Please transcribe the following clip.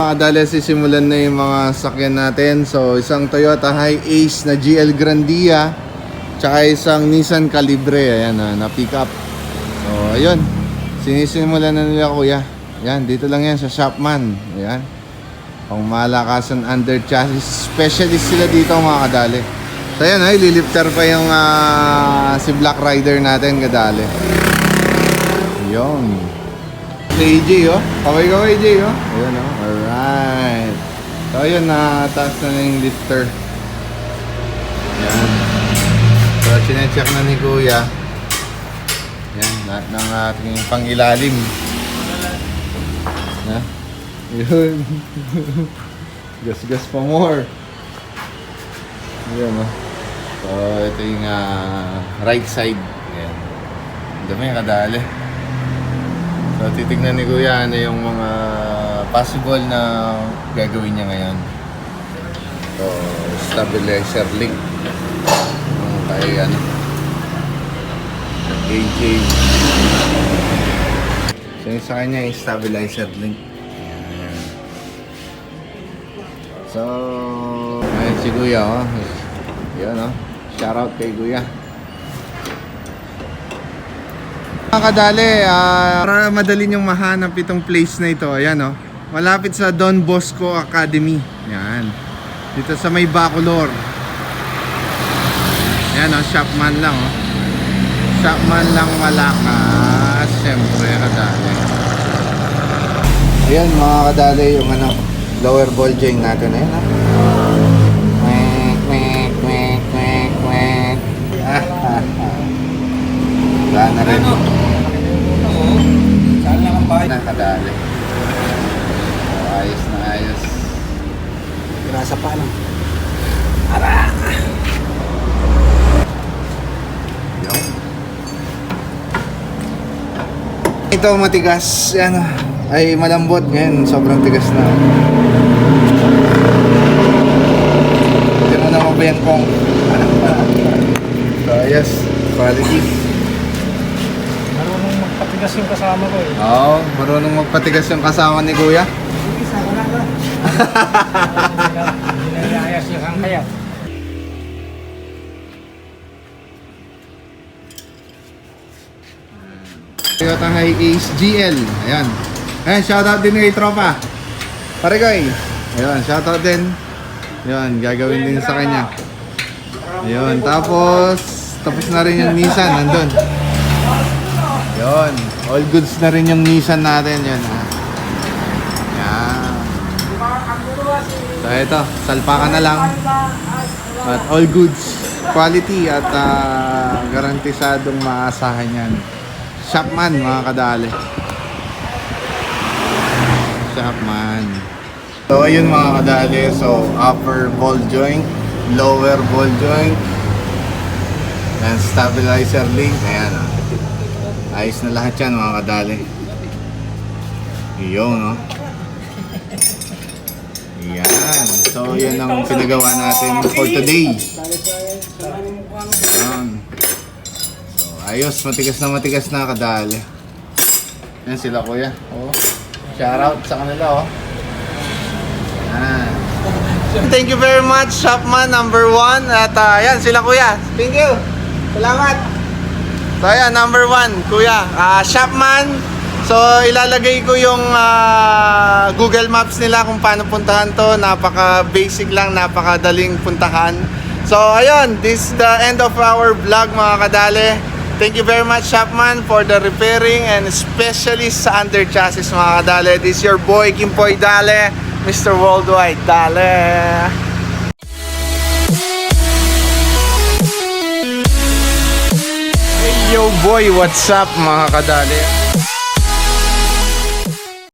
mga kadali, sisimulan na yung mga sakyan natin. So isang Toyota Hi-Ace na GL Grandia, tsaka isang Nissan Calibre, ayan na pick up. So ayun, sinisimulan na nila kuya. Yan, dito lang yan sa Shopman. Ayan, pang malakasan under chassis specialist sila dito mga kadali. So ayan, ay lilifter pa yung si Black Rider natin kadali. Yun si AJ, oh. Kaway AJ, oh. Ayun, oh. Alright. So, ayun, taas na yung lifter. Yan. So, chinecheck na ni Kuya. Yan, lahat ng ating pangilalim. Na? Yun. Gas-gas pa more. Ayun, oh. So, ito yung right side. Ayan. Ang dami yung kadali. So, titignan ni Kuya ano yung mga possible na gagawin niya ngayon. So, stabilizer link. Kay ano, AJ. So, yung sa kanya yung stabilizer link. Ayan. So, ayan si Kuya, oh. Yan, oh. Shoutout kay Kuya. Mga kadali, para madali nyong mahanap itong place na ito, ayan, oh. Malapit sa Don Bosco Academy. Yan. Dito sa may Bacolor. Ayan, oh, Shopman lang, oh. Shopman lang malakas. Siyempre, kadali. Ayan mga kadali, yung ano, lower ball joint natin. Ayan, oh. Wala na rin. Saan lang ang bahay? Nakadali. So, ayos na ayos. Grasa pa lang. Ara! Ito matigas. Yan. Ay malambot. Ngayon sobrang tigas na. Hindi mo na mabayan kong so ayos. Quality. Marunong magpatigas yung kasama ko eh. Oo, marunong magpatigas yung kasama ni Kuya. Hindi, sa wala ka. Nilayayas yung hangkayat. Toyota Hi-Ace GL. Ayan. Ayan, shoutout din kay Tropa. Pare ko eh. Ayan, shoutout din. Ayan, gagawin din sa kanya. Ayan, tapos na rin yung Nissan, nandun. Ayan, all goods na rin yung Nissan natin. Ayan, ha. Ayan. So ito, salpakan na lang. At all goods, quality at garantisadong maasahan yan. Shopman mga kadali. Shopman. So ayun mga kadali. So upper ball joint, lower ball joint, and stabilizer link. Ayan, oh. Ayos na lahat yan mga kadali. Yun, no? Yan. So yan ang pinagawa natin for today. Ayan. Ayos, matigas na kadali. Yan sila Kuya. Oh. Shoutout sa kanila, oh. Yan. Thank you very much, Shopman number 1. At yan sila Kuya. Thank you. Salamat. So yan, number 1, Kuya. Shopman. So ilalagay ko yung Google Maps nila kung paano puntahan to. Napaka basic lang, napakadaling puntahan. So ayun, this is the end of our vlog mga kadali. Thank you very much Shopman for the repairing and especially sa under chassis mga kadali. This is your boy Kimpoy Dale, Mr. Worldwide Dale. Hey yo boy, what's up mga kadali?